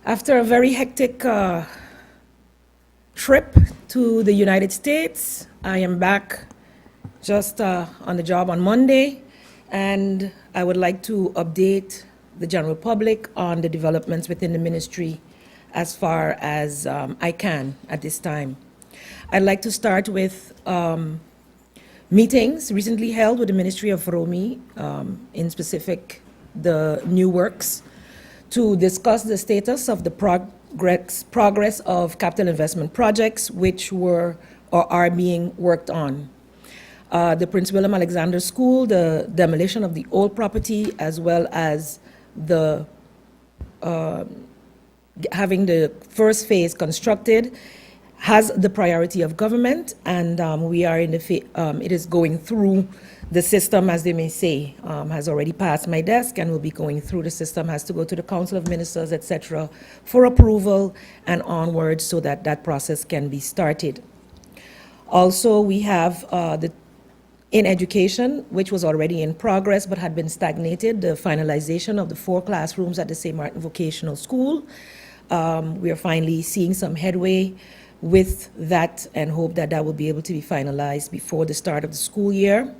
After a very hectic trip to the United States, I am back just on the job on Monday, and I would like to update the general public on the developments within the ministry as far as I can at this time. I'd like to start with meetings recently held with the Ministry of Romi, in specific the new works, to discuss the status of the progress of capital investment projects which were or are being worked on. The Prince William Alexander School, the demolition of the old property, as well as the having the first phase constructed, has the priority of government, and we are in the it is going through the system, as they may say, has already passed my desk and will be going through the system, has to go to the Council of Ministers, etc., for approval and onwards so that that process can be started. Also, we have in education, which was already in progress but had been stagnated, the finalization of the 4 classrooms at the St. Martin Vocational School. We are finally seeing some headway with that and hope that that will be able to be finalized before the start of the school year.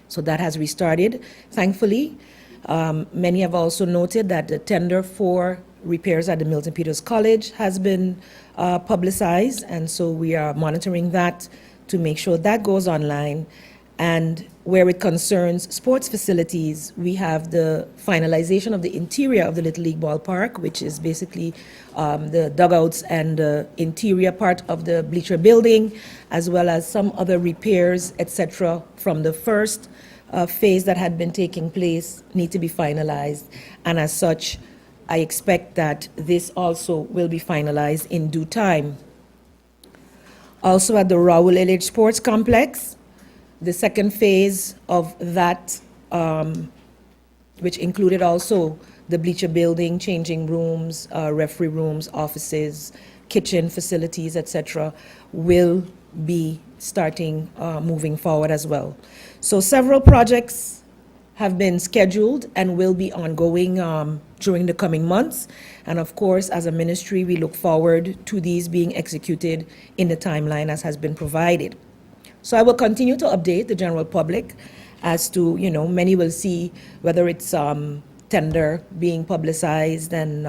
So that has restarted, thankfully. Many have also noted that the tender for repairs at the Milton Peters College has been publicized, and so we are monitoring that to make sure that goes online. And where it concerns sports facilities, we have the finalization of the interior of the Little League ballpark, which is basically the dugouts and the interior part of the bleacher building, as well as some other repairs, etc., from the first phase that had been taking place need to be finalized. And as such, I expect that this also will be finalized in due time. Also at the Raoul Illich Sports Complex, the second phase of that, which included also the bleacher building, changing rooms, referee rooms, offices, kitchen facilities, etc., will be starting moving forward as well. So several projects have been scheduled and will be ongoing during the coming months. And of course, as a ministry, we look forward to these being executed in the timeline as has been provided. So I will continue to update the general public as to, many will see whether it's tender being publicized and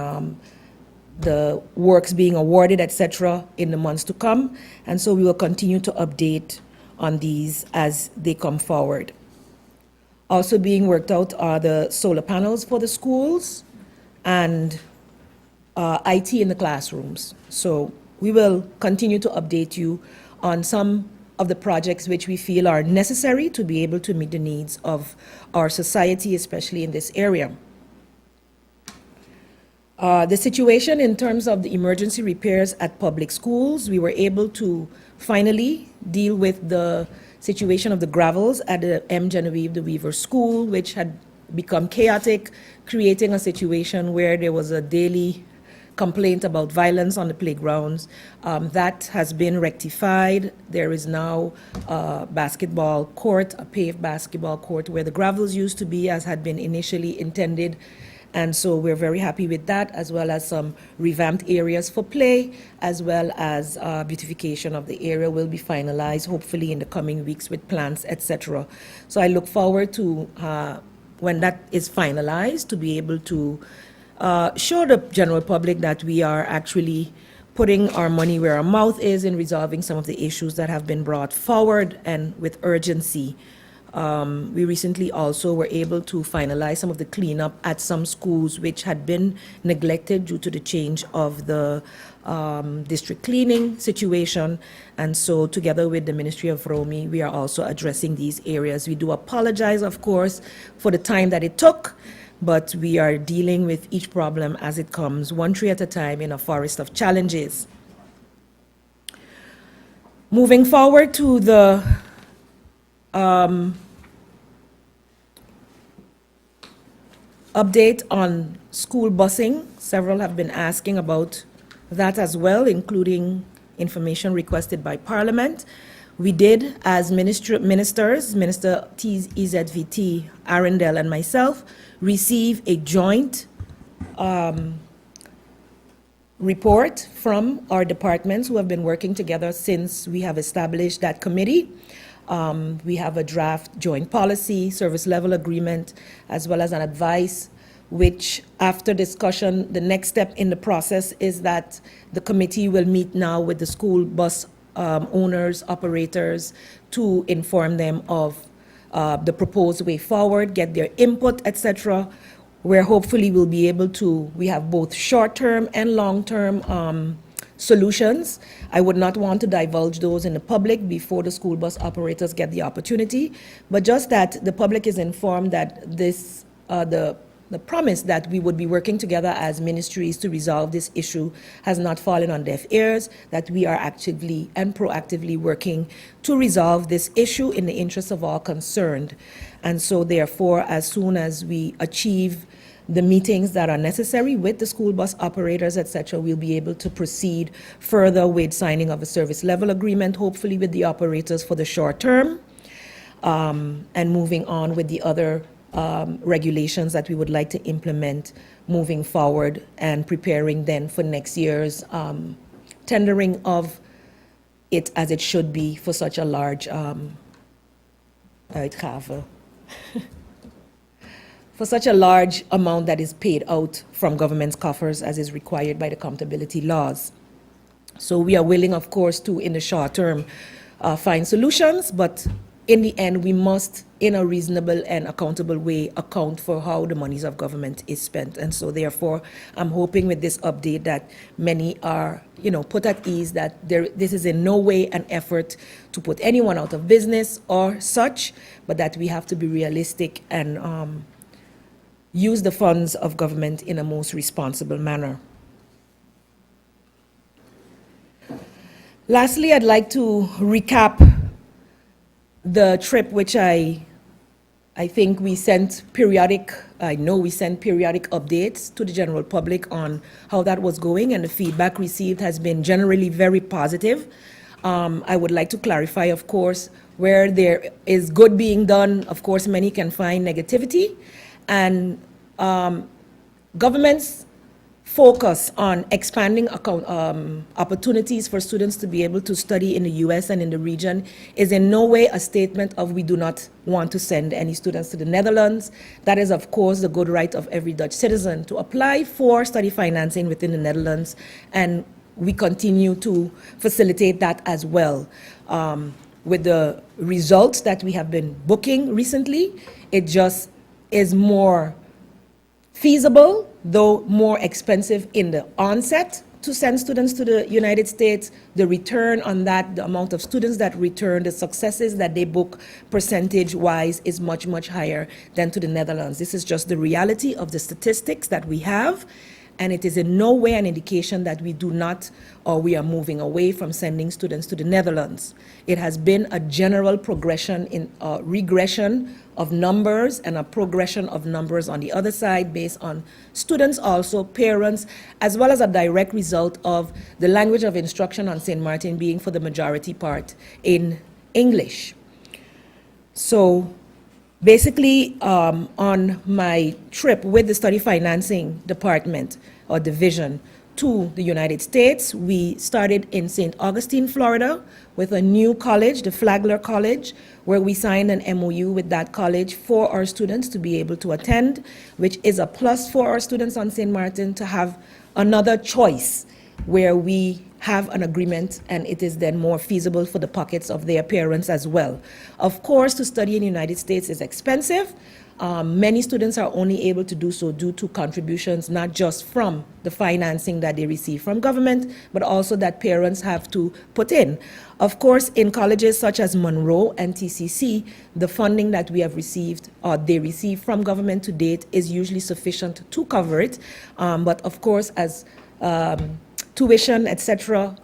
the works being awarded, etc., in the months to come. And so we will continue to update on these as they come forward. Also being worked out are the solar panels for the schools and IT in the classrooms. So we will continue to update you on some of the projects which we feel are necessary to be able to meet the needs of our society, especially in this area. The situation in terms of the emergency repairs at public schools, we were able to finally deal with the situation of the gravels at the M. Genevieve de Weaver School, which had become chaotic, creating a situation where there was a daily complaint about violence on the playgrounds. That has been rectified. There is now a basketball court, a paved basketball court where the gravels used to be, as had been initially intended. And so we're very happy with that, as well as some revamped areas for play, as well as beautification of the area will be finalized, hopefully in the coming weeks with plants, etc. So I look forward to, when that is finalized, to be able to show the general public that we are actually putting our money where our mouth is in resolving some of the issues that have been brought forward and with urgency. We recently also were able to finalize some of the cleanup at some schools which had been neglected due to the change of the district cleaning situation. And so together with the Ministry of Romi, we are also addressing these areas. We do apologize, of course, for the time that it took, but we are dealing with each problem as it comes, one tree at a time in a forest of challenges. Moving forward to the update on school busing. Several have been asking about that as well, including information requested by Parliament. We did, as ministers, Minister TZVT, Arundel, and myself, receive a joint report from our departments who have been working together since we have established that committee. We have a draft joint policy, service level agreement, as well as an advice, which after discussion, the next step in the process is that the committee will meet now with the school bus owners, operators, to inform them of the proposed way forward, get their input, etc., where hopefully we'll be able to, we have both short-term and long-term solutions. I would not want to divulge those in the public before the school bus operators get the opportunity, but just that the public is informed that this, the promise that we would be working together as ministries to resolve this issue has not fallen on deaf ears, that we are actively and proactively working to resolve this issue in the interest of all concerned. And so therefore, as soon as we achieve the meetings that are necessary with the school bus operators, etc., we'll be able to proceed further with signing of a service level agreement, hopefully with the operators for the short term, and moving on with the other regulations that we would like to implement moving forward, and preparing then for next year's tendering of it as it should be for such a large for such a large amount that is paid out from government's coffers as is required by the accountability laws. So we are willing, of course, to, in the short term, find solutions, but in the end, we must, in a reasonable and accountable way, account for how the monies of government is spent. And so therefore, I'm hoping with this update that many are, put at ease that this is in no way an effort to put anyone out of business or such, but that we have to be realistic and use the funds of government in a most responsible manner. Lastly, I'd like to recap the trip, which I think we sent periodic, I know we sent periodic updates to the general public on how that was going, and the feedback received has been generally very positive. I would like to clarify, of course, where there is good being done, of course, many can find negativity, and government's focus on expanding opportunities for students to be able to study in the U.S. and in the region is in no way a statement of we do not want to send any students to the Netherlands. That is, of course, the good right of every Dutch citizen to apply for study financing within the Netherlands, and we continue to facilitate that as well. With the results that we have been booking recently, it just is more feasible, though more expensive in the onset, to send students to the United States. The return on that, the amount of students that return, the successes that they book percentage-wise is much, much higher than to the Netherlands. This is just the reality of the statistics that we have, and it is in no way an indication that we do not, or we are moving away from sending students to the Netherlands. It has been a general progression in regression of numbers and a progression of numbers on the other side based on students, also parents, as well as a direct result of the language of instruction on St. Martin being for the majority part in English. So basically, on my trip with the study financing department or division to the United States, we started in St. Augustine, Florida, with a new college, the Flagler College, where we signed an MOU with that college for our students to be able to attend, which is a plus for our students on St. Martin to have another choice where we have an agreement, and it is then more feasible for the pockets of their parents as well. Of course, to study in the United States is expensive. Many students are only able to do so due to contributions, not just from the financing that they receive from government, but also that parents have to put in. Of course, in colleges such as Monroe and TCC, the funding that we have received, or they receive from government to date, is usually sufficient to cover it. But of course, as tuition, etc.,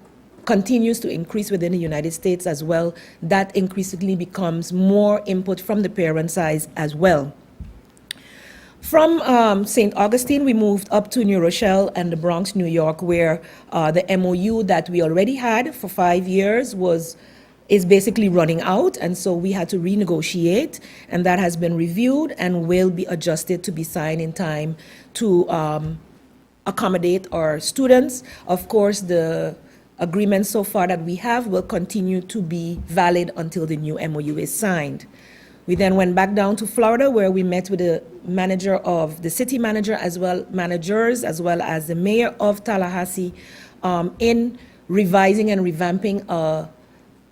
continues to increase within the United States as well, that increasingly becomes more input from the parent side as well. From St. Augustine, we moved up to New Rochelle and the Bronx, New York, where the MOU that we already had for 5 years is basically running out, and so we had to renegotiate, and that has been reviewed and will be adjusted to be signed in time to accommodate our students. Of course, the agreement so far that we have will continue to be valid until the new MOU is signed. We then went back down to Florida, where we met with the manager of the city manager, managers, as well as the mayor of Tallahassee, in revising and revamping a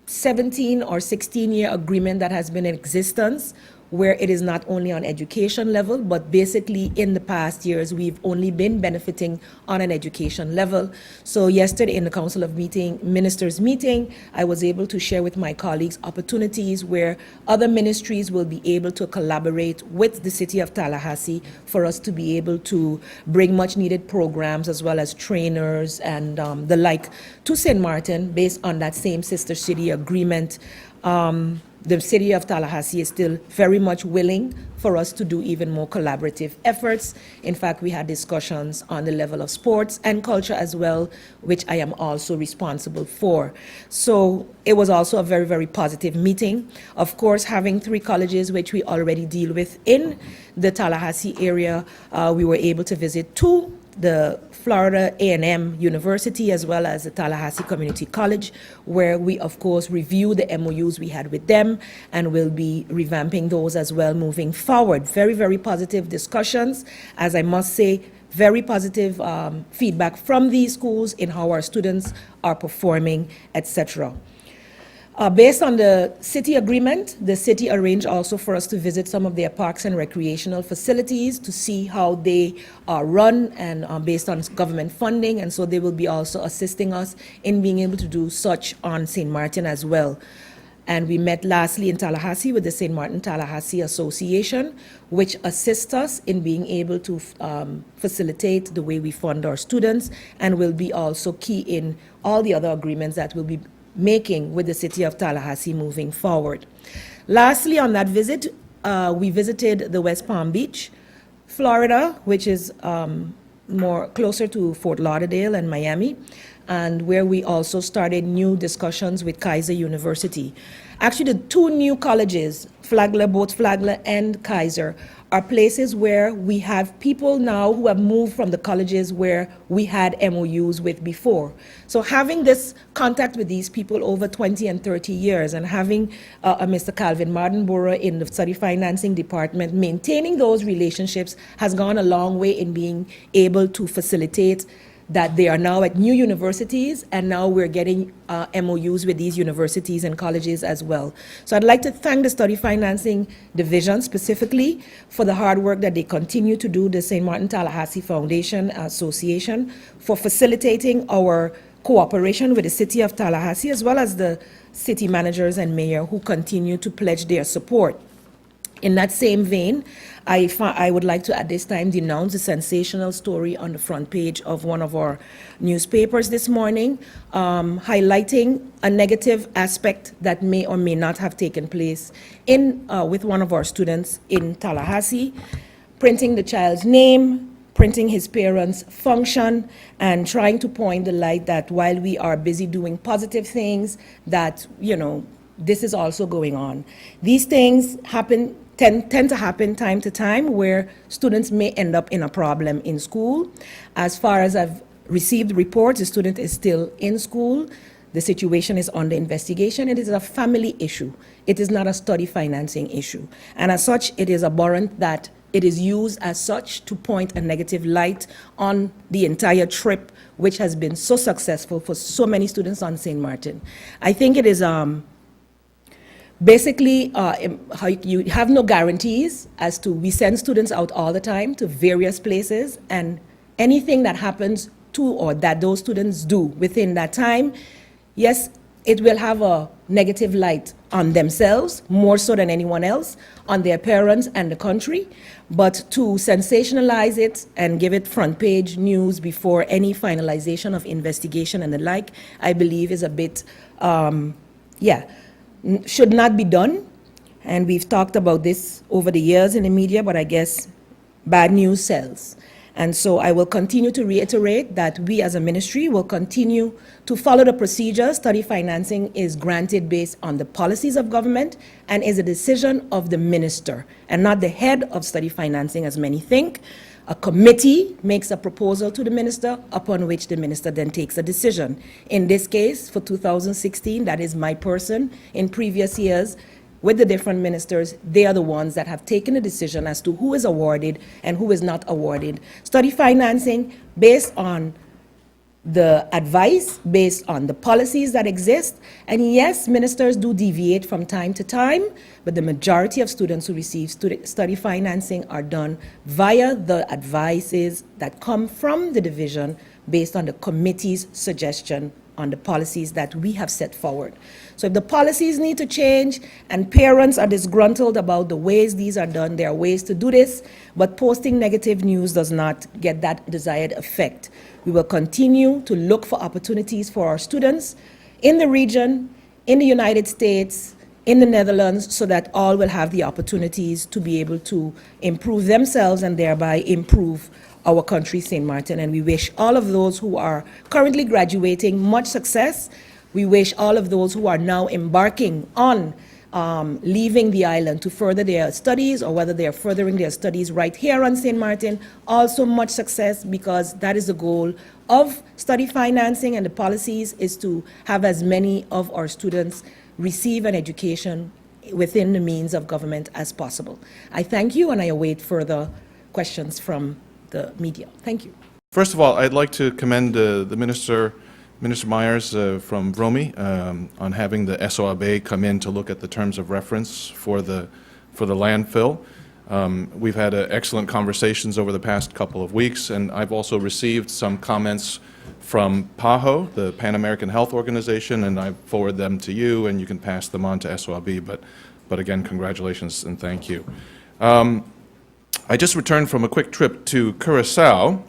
17 or 16-year agreement that has been in existence, where it is not only on education level, but basically in the past years, we've only been benefiting on an education level. So yesterday in the Council of Ministers meeting, I was able to share with my colleagues opportunities where other ministries will be able to collaborate with the city of Tallahassee for us to be able to bring much needed programs as well as trainers and the like to St. Martin based on that same sister city agreement. The city of Tallahassee is still very much willing for us to do even more collaborative efforts. In fact, we had discussions on the level of sports and culture as well, which I am also responsible for. So it was also a very, very positive meeting. Of course, having 3 colleges, which we already deal with in the Tallahassee area, we were able to visit 2, the Florida A&M University, as well as the Tallahassee Community College, where we, of course, review the MOUs we had with them, and will be revamping those as well moving forward. Very, very positive discussions. As I must say, very positive feedback from these schools in how our students are performing, etc. Based on the city agreement, the city arranged also for us to visit some of their parks and recreational facilities to see how they are run and based on government funding, and so they will be also assisting us in being able to do such on St. Martin as well. And we met lastly in Tallahassee with the St. Martin Tallahassee Association, which assists us in being able to facilitate the way we fund our students, and will be also key in all the other agreements that will be making with the city of Tallahassee moving forward. Lastly, on that visit, we visited the West Palm Beach, Florida, which is more closer to Fort Lauderdale and Miami, and where we also started new discussions with Kaiser University. Actually, the 2 new colleges, both Flagler and Kaiser, are places where we have people now who have moved from the colleges where we had MOUs with before. So having this contact with these people over 20 and 30 years, and having Mr. Calvin Mardenborough in the study financing department, maintaining those relationships has gone a long way in being able to facilitate that they are now at new universities, and now we're getting MOUs with these universities and colleges as well. So I'd like to thank the Study Financing Division specifically for the hard work that they continue to do, the St. Martin Tallahassee Foundation Association, for facilitating our cooperation with the city of Tallahassee, as well as the city managers and mayor who continue to pledge their support. In that same vein, I would like to at this time denounce the sensational story on the front page of one of our newspapers this morning, highlighting a negative aspect that may or may not have taken place with one of our students in Tallahassee, printing the child's name, printing his parents' function, and trying to point the light that while we are busy doing positive things, that, this is also going on. These things tend to happen time to time, where students may end up in a problem in school. As far as I've received reports, the student is still in school. The situation is under investigation. It is a family issue. It is not a study financing issue. And as such, it is abhorrent that it is used as such to point a negative light on the entire trip, which has been so successful for so many students on St. Martin. I think it is basically, you have no guarantees as to, we send students out all the time to various places, and anything that happens to or that those students do within that time, yes, it will have a negative light on themselves, more so than anyone else, on their parents and the country. But to sensationalize it and give it front page news before any finalization of investigation and the like, I believe is a bit, should not be done. And we've talked about this over the years in the media, but I guess bad news sells. And so I will continue to reiterate that we as a ministry will continue to follow the procedure. Study financing is granted based on the policies of government and is a decision of the minister and not the head of study financing, as many think. A committee makes a proposal to the minister, upon which the minister then takes a decision. In this case, for 2016, that is my person. In previous years, with the different ministers, they are the ones that have taken a decision as to who is awarded and who is not awarded study financing based on the advice, based on the policies that exist. And yes, ministers do deviate from time to time, but the majority of students who receive study financing are done via the advices that come from the division based on the committee's suggestion on the policies that we have set forward. So if the policies need to change and parents are disgruntled about the ways these are done, there are ways to do this, but posting negative news does not get that desired effect. We will continue to look for opportunities for our students in the region, in the United States, in the Netherlands, so that all will have the opportunities to be able to improve themselves and thereby improve our country, St. Martin. And we wish all of those who are currently graduating much success. We wish all of those who are now embarking on leaving the island to further their studies, or whether they are furthering their studies right here on St. Martin, also much success, because that is the goal of study financing, and the policies is to have as many of our students receive an education within the means of government as possible. I thank you, and I await further questions from the media. Thank you. First of all, I'd like to commend the Minister Myers from VROMI on having the SOAB come in to look at the terms of reference for the landfill. We've had excellent conversations over the past couple of weeks, and I've also received some comments from PAHO, the Pan American Health Organization, and I forward them to you, and you can pass them on to SOAB. But again, congratulations and thank you. I just returned from a quick trip to Curacao,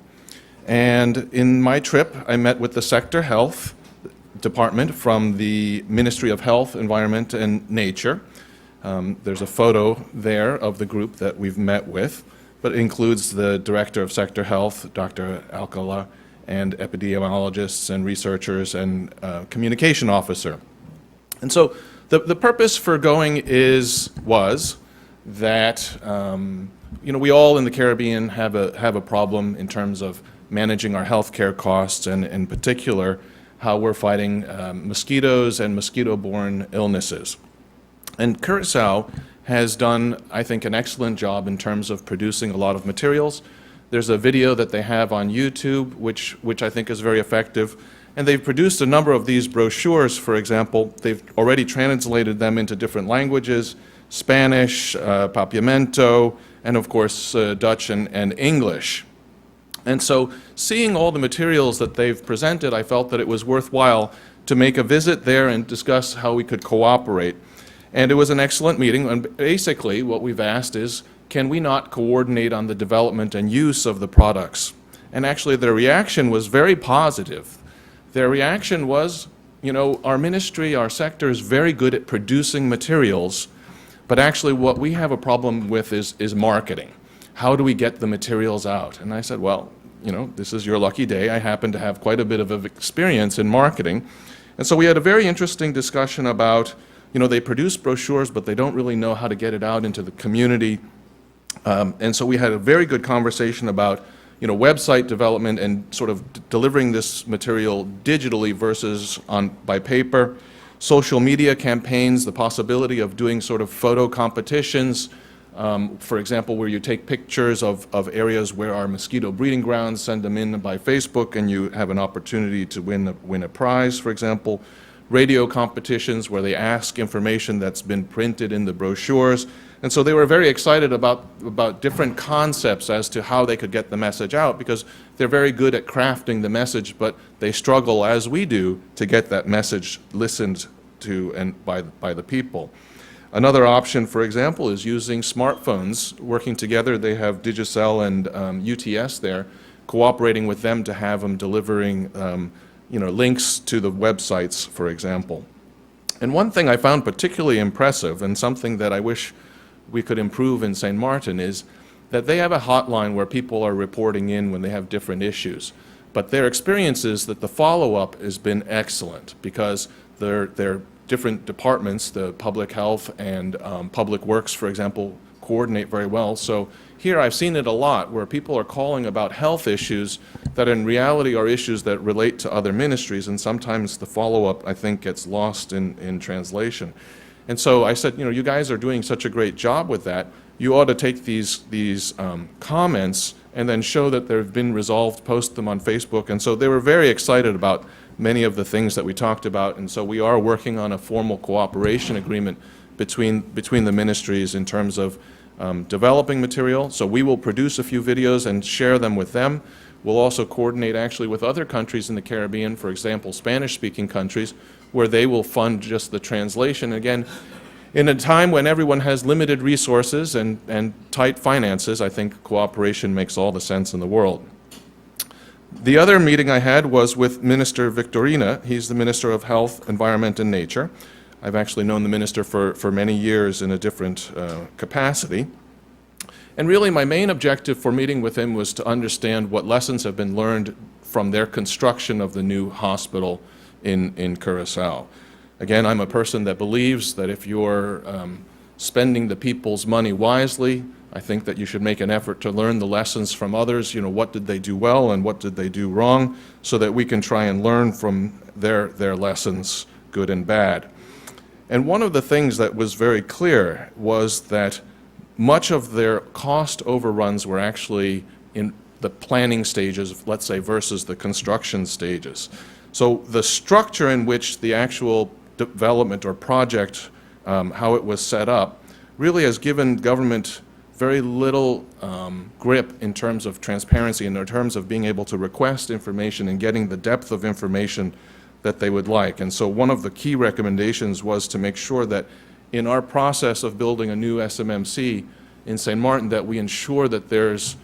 and in my trip, I met with the Sector Health Department from the Ministry of Health, Environment, and Nature. There's a photo there of the group that we've met with, but it includes the Director of Sector Health, Dr. Alcala, and epidemiologists and researchers and communication officer. And so the purpose for going was that we all in the Caribbean have a problem in terms of managing our healthcare costs, and in particular how we're fighting mosquitoes and mosquito-borne illnesses. And Curacao has done, I think, an excellent job in terms of producing a lot of materials. There's a video that they have on YouTube, which I think is very effective. And they've produced a number of these brochures, for example. They've already translated them into different languages: Spanish, Papiamento, and of course Dutch and English. And so seeing all the materials that they've presented, I felt that it was worthwhile to make a visit there and discuss how we could cooperate. And it was an excellent meeting, and basically what we've asked is, can we not coordinate on the development and use of the products? And actually their reaction was very positive. Their reaction was, our ministry, our sector is very good at producing materials, but actually what we have a problem with is marketing. How do we get the materials out? And I said, well, this is your lucky day. I happen to have quite a bit of experience in marketing. And so we had a very interesting discussion about, they produce brochures, but they don't really know how to get it out into the community. And so we had a very good conversation about, website development and sort of delivering this material digitally versus by paper, social media campaigns, the possibility of doing sort of photo competitions, for example, where you take pictures of areas where are mosquito breeding grounds, send them in by Facebook, and you have an opportunity to win a prize, for example. Radio competitions where they ask information that's been printed in the brochures. And so they were very excited about different concepts as to how they could get the message out, because they're very good at crafting the message, but they struggle, as we do, to get that message listened to and by the people. Another option, for example, is using smartphones, working together. They have Digicel and UTS there, cooperating with them to have them delivering links to the websites, for example. And one thing I found particularly impressive, and something that I wish we could improve in St. Martin, is that they have a hotline where people are reporting in when they have different issues. But their experience is that the follow-up has been excellent, because their different departments, the public health and public works, for example, coordinate very well. So here I've seen it a lot, where people are calling about health issues that in reality are issues that relate to other ministries, and sometimes the follow-up, I think, gets lost in translation. And so I said, you guys are doing such a great job with that. You ought to take these comments and then show that they've been resolved, post them on Facebook. And so they were very excited about many of the things that we talked about. And so we are working on a formal cooperation agreement between the ministries in terms of developing material. So we will produce a few videos and share them with them. We'll also coordinate actually with other countries in the Caribbean, for example, Spanish-speaking countries, where they will fund just the translation. Again, in a time when everyone has limited resources and tight finances, I think cooperation makes all the sense in the world. The other meeting I had was with Minister Victorina. He's the Minister of Health, Environment, and Nature. I've actually known the minister for many years in a different capacity. And really my main objective for meeting with him was to understand what lessons have been learned from their construction of the new hospital in Curaçao. Again, I'm a person that believes that if you're spending the people's money wisely, I think that you should make an effort to learn the lessons from others. What did they do well and what did they do wrong, so that we can try and learn from their lessons, good and bad. And one of the things that was very clear was that much of their cost overruns were actually in the planning stages, let's say, versus the construction stages. So the structure in which the actual development or project, how it was set up, really has given government very little grip in terms of transparency and in terms of being able to request information and getting the depth of information that they would like. And so one of the key recommendations was to make sure that in our process of building a new SMMC in St. Martin, that we ensure that there's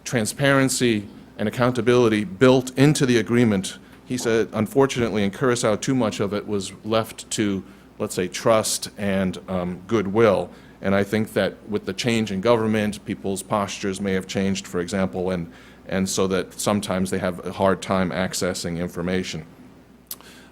transparency and accountability built into the agreement. He said, unfortunately, in Curaçao, too much of it was left to, let's say, trust and goodwill. And I think that with the change in government, people's postures may have changed, for example, and so that sometimes they have a hard time accessing information.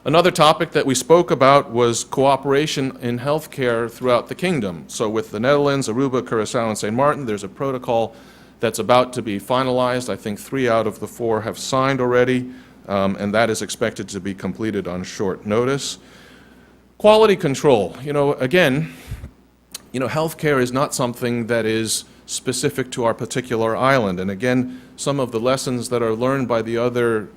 Another topic that we spoke about was cooperation in healthcare throughout the kingdom. So with the Netherlands, Aruba, Curaçao, and St. Martin, there's a protocol that's about to be finalized. I think 3 out of the 4 have signed already, and that is expected to be completed on short notice. Quality control. Again, healthcare is not something that is specific to our particular island. And again, some of the lessons that are learned by the other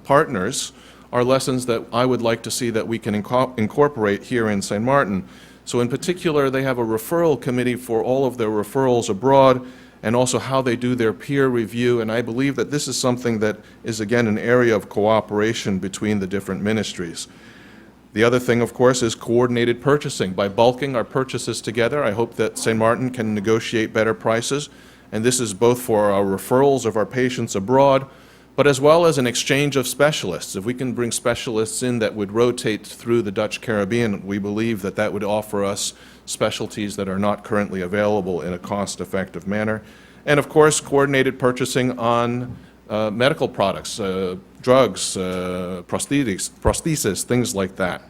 partners are lessons that I would like to see that we can incorporate here in St. Martin. So in particular, they have a referral committee for all of their referrals abroad, and also how they do their peer review. And I believe that this is something that is, again, an area of cooperation between the different ministries. The other thing, of course, is coordinated purchasing. By bulking our purchases together, I hope that St. Martin can negotiate better prices. And this is both for our referrals of our patients abroad, but as well as an exchange of specialists. If we can bring specialists in that would rotate through the Dutch Caribbean, we believe that that would offer us specialties that are not currently available in a cost-effective manner. And of course, coordinated purchasing on medical products, drugs, prosthesis, things like that.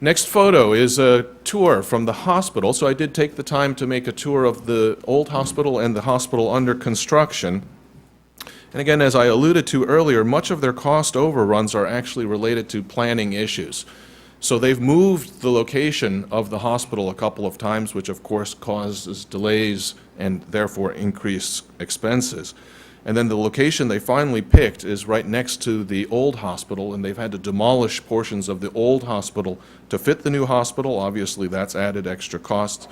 Next photo is a tour from the hospital. So I did take the time to make a tour of the old hospital and the hospital under construction. And again, as I alluded to earlier, much of their cost overruns are actually related to planning issues. So they've moved the location of the hospital a couple of times, which of course causes delays and therefore increased expenses. And then the location they finally picked is right next to the old hospital, and they've had to demolish portions of the old hospital to fit the new hospital. Obviously, that's added extra costs.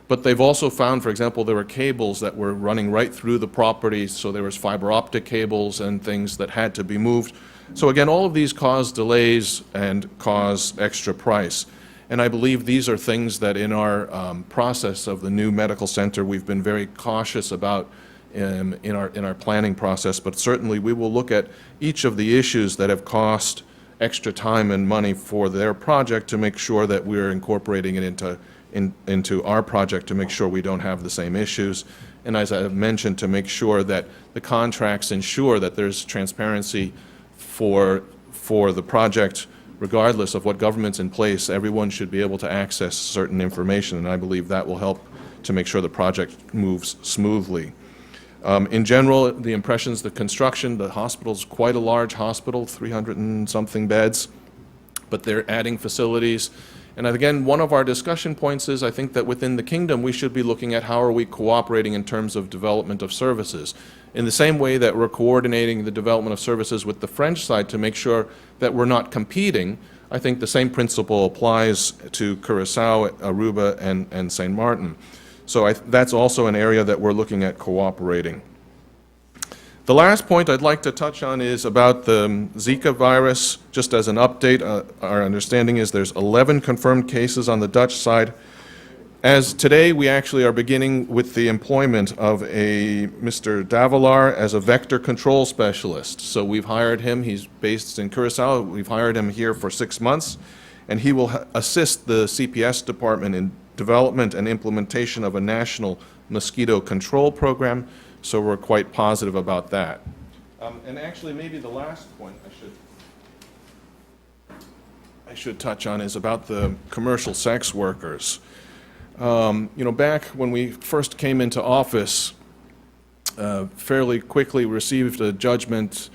But they've also found, for example, there were cables that were running right through the property, so there was fiber optic cables and things that had to be moved. So again, all of these cause delays and cause extra price. And I believe these are things that in our process of the new medical center, we've been very cautious about in our planning process, but certainly we will look at each of the issues that have cost extra time and money for their project to make sure that we're incorporating it into our project to make sure we don't have the same issues. And as I have mentioned, to make sure that the contracts ensure that there's transparency for the project, regardless of what government's in place. Everyone should be able to access certain information, and I believe that will help to make sure the project moves smoothly. In general, the impressions, the construction, the hospital's quite a large hospital, 300 and something beds, but they're adding facilities. And again, one of our discussion points is I think that within the kingdom, we should be looking at how are we cooperating in terms of development of services. In the same way that we're coordinating the development of services with the French side to make sure that we're not competing, I think the same principle applies to Curaçao, Aruba, and St. Martin. So that's also an area that we're looking at cooperating. The last point I'd like to touch on is about the Zika virus. Just as an update, our understanding is there's 11 confirmed cases on the Dutch side. As today, we actually are beginning with the employment of a Mr. Davalar as a vector control specialist. So we've hired him. He's based in Curaçao. We've hired him here for 6 months, and he will assist the CPS department in development and implementation of a national mosquito control program. So we're quite positive about that. And actually, maybe the last point I should touch on is about the commercial sex workers. You know, back when we first came into office, fairly quickly received a judgment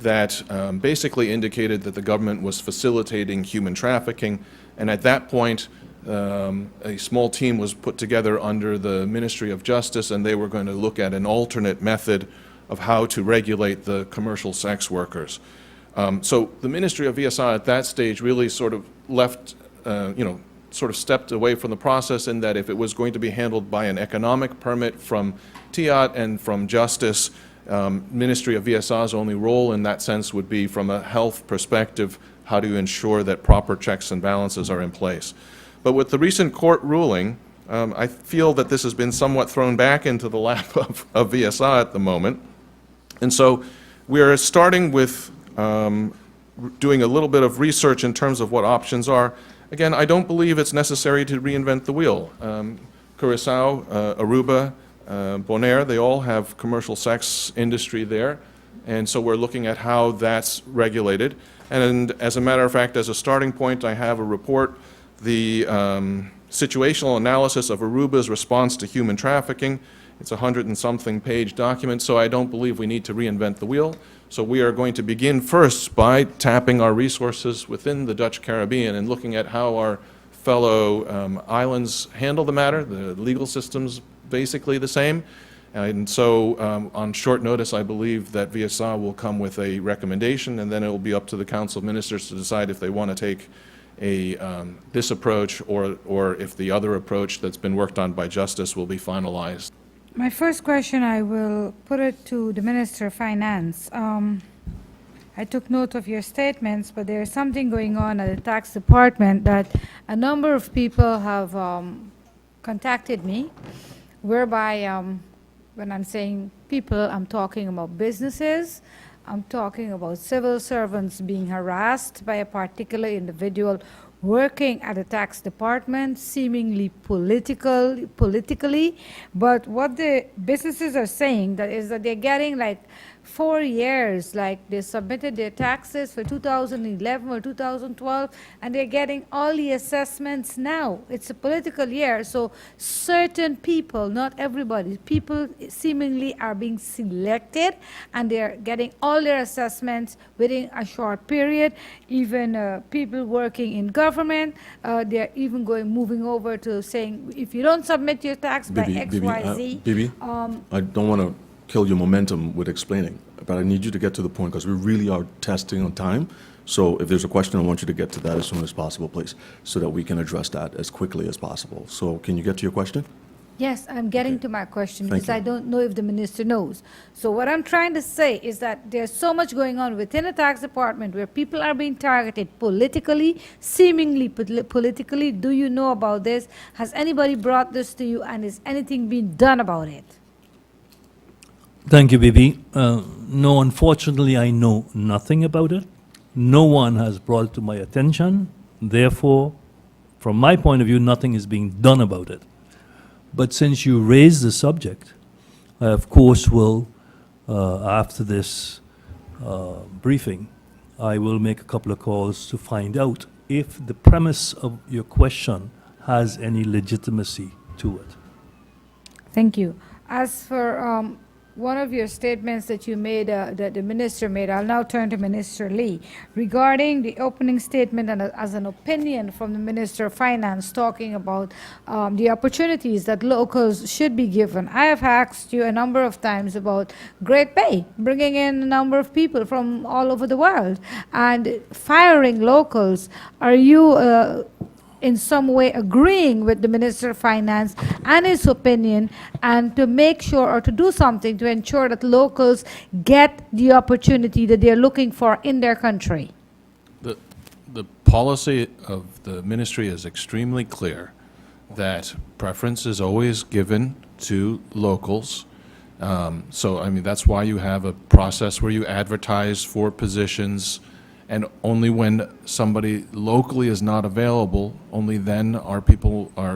that basically indicated that the government was facilitating human trafficking, and at that point, a small team was put together under the Ministry of Justice, and they were going to look at an alternate method of how to regulate the commercial sex workers. So the Ministry of VSA at that stage really sort of left, sort of stepped away from the process in that if it was going to be handled by an economic permit from TIAT and from Justice, Ministry of VSA's only role in that sense would be from a health perspective, how to ensure that proper checks and balances are in place. But with the recent court ruling, I feel that this has been somewhat thrown back into the lap of VSA at the moment. And so we are starting with doing a little bit of research in terms of what options are. Again, I don't believe it's necessary to reinvent the wheel. Curaçao, Aruba, Bonaire, they all have commercial sex industry there. And so we're looking at how that's regulated. And as a matter of fact, as a starting point, I have a report, the situational analysis of Aruba's response to human trafficking. It's a 100-and-something page document, so I don't believe we need to reinvent the wheel. So we are going to begin first by tapping our resources within the Dutch Caribbean and looking at how our fellow islands handle the matter. The legal system's basically the same. And so on short notice, I believe that VSA will come with a recommendation, and then it will be up to the Council of Ministers to decide if they want to take this approach or if the other approach that's been worked on by Justice will be finalized. My first question, I will put it to the Minister of Finance. I took note of your statements, but there is something going on at the tax department that a number of people have contacted me, whereby when I'm saying people, I'm talking about businesses, I'm talking about civil servants being harassed by a particular individual working at the tax department, seemingly politically, but what the businesses are saying that is that they're getting like 4 years, like they submitted their taxes for 2011 or 2012, and they're getting all the assessments now. It's a political year, so certain people, not everybody, people seemingly are being selected, and they're getting all their assessments within a short period. Even people working in government, they're even moving over to saying, if you don't submit your tax by X, Y, Z. Bibi, I don't want to kill your momentum with explaining, but I need you to get to the point because we really are testing on time. So if there's a question, I want you to get to that as soon as possible, please, so that we can address that as quickly as possible. So can you get to your question? Yes, I'm getting to my question Thank because you. I don't know if the minister knows. So what I'm trying to say is that there's so much going on within the tax department where people are being targeted politically, seemingly politically. Do you know about this? Has anybody brought this to you, and is anything being done about it? Thank you, Bibi. No, unfortunately, I know nothing about it. No one has brought it to my attention. Therefore, from my point of view, nothing is being done about it. But since you raised the subject, I, of course, will, after this briefing, I will make a couple of calls to find out if the premise of your question has any legitimacy to it. Thank you. As for one of your statements that you made, that the minister made, I'll now turn to Minister Lee. Regarding the opening statement and as an opinion from the Minister of Finance talking about the opportunities that locals should be given, I have asked you a number of times about Great Bay, bringing in a number of people from all over the world and firing locals. Are you in some way agreeing with the Minister of Finance and his opinion, and to make sure or to do something to ensure that locals get the opportunity that they're looking for in their country? The policy of the ministry is extremely clear, that preference is always given to locals. So, I mean, that's why you have a process where you advertise for positions, and only when somebody locally is not available, only then are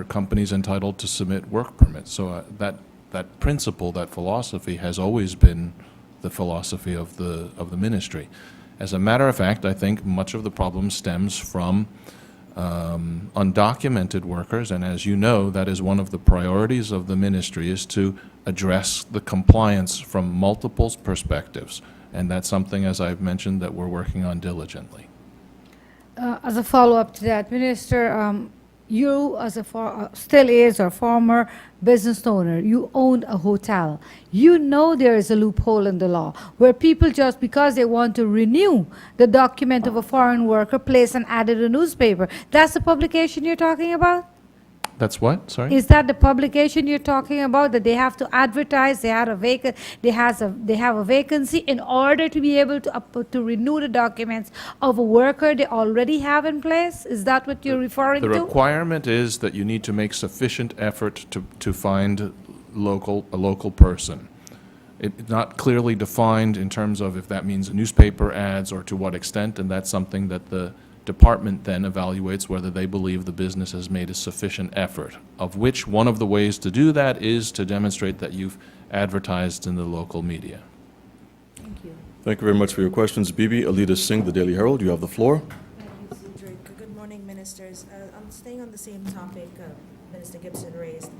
companies entitled to submit work permits. So that principle, that philosophy has always been the philosophy of the ministry. As a matter of fact, I think much of the problem stems from undocumented workers, and as you know, that is one of the priorities of the ministry, is to address the compliance from multiple perspectives. And that's something, as I've mentioned, that we're working on diligently. As a follow-up to that, Minister, you as a still is or former business owner, you owned a hotel. You know there is a loophole in the law where people, just because they want to renew the document of a foreign worker, place an ad in a newspaper. That's the publication you're talking about? That's what, sorry? Is that the publication you're talking about, that they have to advertise, they have a vacancy in order to be able to renew the documents of a worker they already have in place? Is that what you're referring The to? requirement is that you need to make sufficient effort to find a local person. It's not clearly defined in terms of if that means newspaper ads or to what extent, and that's something that the department then evaluates whether they believe the business has made a sufficient effort, of which one of the ways to do that is to demonstrate that you've advertised in the local media. Thank you very much for your questions. Bibi Alida Singh, The Daily Herald, you have the floor. Thank you, Cedric. Good morning, ministers. I'm staying on the same topic Minister Gibson raised.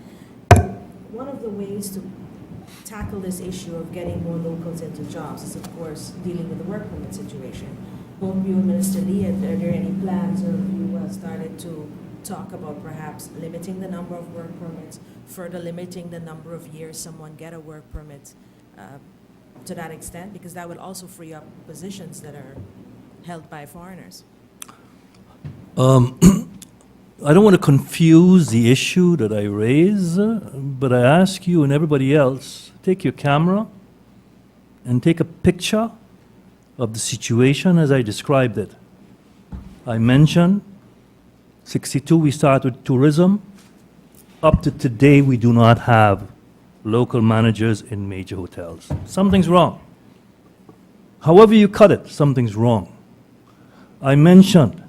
One of the ways to tackle this issue of getting more locals into jobs is, of course, dealing with the work permit situation. Both you and Minister Lee, are there any plans, or have you started to talk about perhaps limiting the number of work permits, further limiting the number of years someone get a work permit to that extent? Because that would also free up positions that are held by foreigners. I don't want to confuse the issue that I raise, but I ask you and everybody else, take your camera and take a picture of the situation as I described it. I mentioned 62, we started with tourism. Up to today, we do not have local managers in major hotels. Something's wrong. However you cut it, something's wrong. I mentioned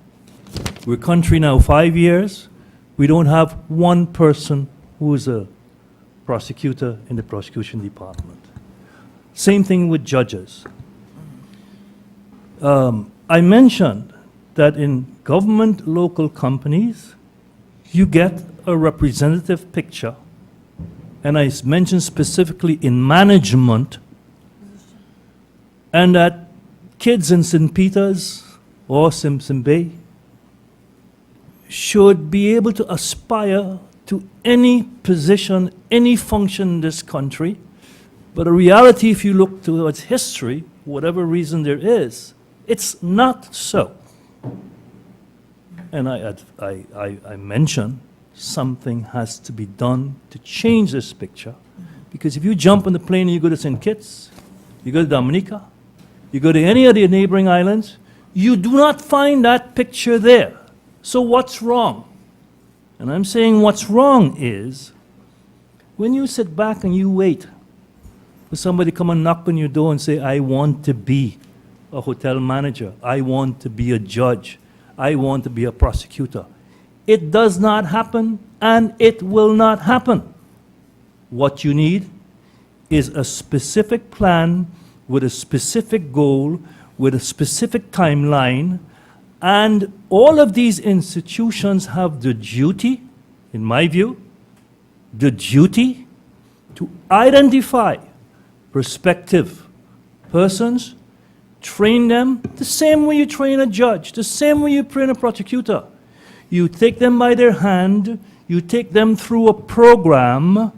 we're country now 5 years. We don't have one person who is a prosecutor in the prosecution department. Same thing with judges. I mentioned that in government local companies, you get a representative picture, and I mentioned specifically in management, and that kids in St. Peter's or Simpson Bay should be able to aspire to any position, any function in this country. But the reality, if you look towards history, whatever reason there is, it's not so. And I mentioned something has to be done to change this picture. Because if you jump on the plane and you go to St. Kitts, you go to Dominica, you go to any of the neighboring islands, you do not find that picture there. So what's wrong? And I'm saying what's wrong is when you sit back and you wait for somebody to come and knock on your door and say, I want to be a hotel manager, I want to be a judge, I want to be a prosecutor. It does not happen, and it will not happen. What you need is a specific plan with a specific goal, with a specific timeline, and all of these institutions have the duty, in my view, the duty to identify prospective persons, train them the same way you train a judge, the same way you train a prosecutor. You take them by their hand, you take them through a program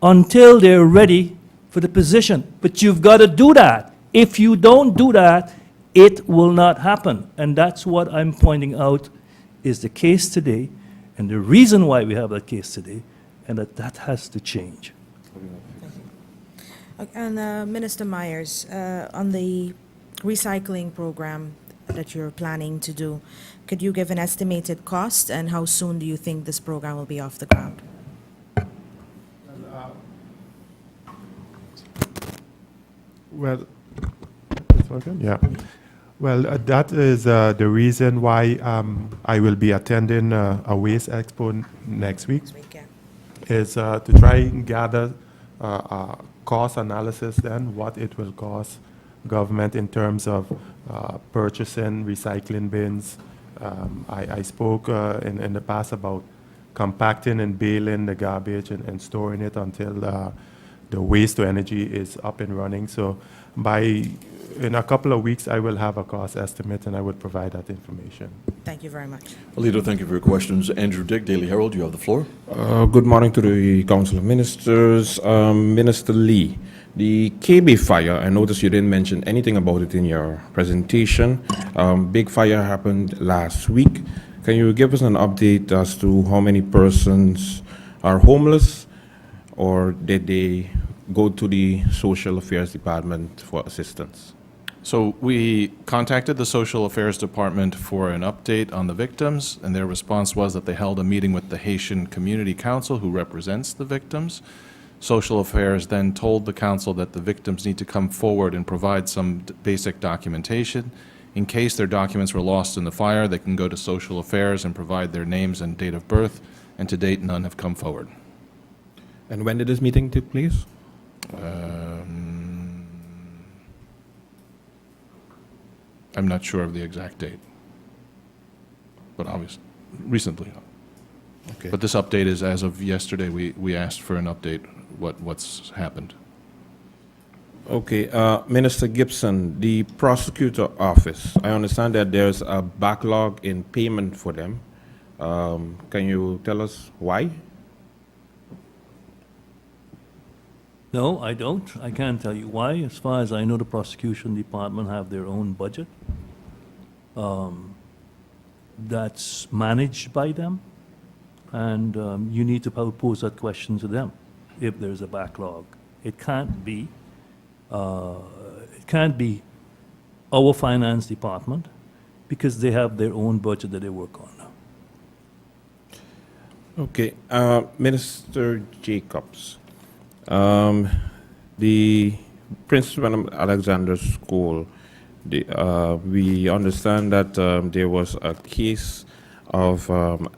until they're ready for the position. But you've got to do that. If you don't do that, it will not happen. And that's what I'm pointing out is the case today, and the reason why we have that case today, and that has to change. And Minister Myers, on the recycling program that you're planning to do, could you give an estimated cost, and how soon do you think this program will be off the ground? Well, it's working? Yeah. Well, that is the reason why I will be attending a Waste Expo next week, This weekend? is to try and gather cost analysis then, what it will cost government in terms of purchasing recycling bins. I spoke in the past about compacting and baling the garbage and storing it until the waste to energy is up and running. So in a couple of weeks, I will have a cost estimate and I would provide that information. Thank you very much. Alito, thank you for your questions. Andrew Dick, Daily Herald, you have the floor. Good morning to the Council of Ministers. Minister Lee, the KB fire, I noticed you didn't mention anything about it in your presentation. Big fire happened last week. Can you give us an update as to how many persons are homeless, or did they go to the Social Affairs Department for assistance? So we contacted the Social Affairs Department for an update on the victims, and their response was that they held a meeting with the Haitian Community Council, who represents the victims. Social Affairs then told the council that the victims need to come forward and provide some basic documentation. In case their documents were lost in the fire, they can go to Social Affairs and provide their names and date of birth, and to date, none have come forward. And when did this meeting take place? I'm not sure of the exact date, but obviously, recently. Okay. But this update is as of yesterday. We asked for an update, what's happened. Okay, Minister Gibson, the prosecutor office, I understand that there's a backlog in payment for them. Can you tell us why? No, I don't. I can't tell you why. As far as I know, the prosecution department have their own budget. That's managed by them, and you need to pose that question to them if there's a backlog. It can't be our finance department, because they have their own budget that they work on. Okay, Minister Jacobs, the Prince William Alexander School, we understand that there was a case of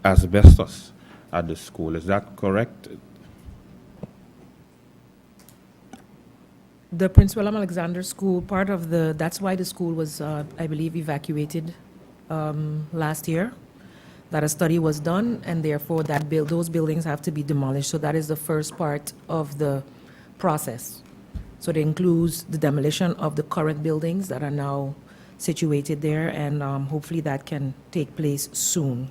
asbestos at the school. Is that correct? The Prince William Alexander School, that's why the school was, I believe, evacuated last year. That a study was done, and therefore those buildings have to be demolished. So that is the first part of the process. So it includes the demolition of the current buildings that are now situated there, and hopefully that can take place soon.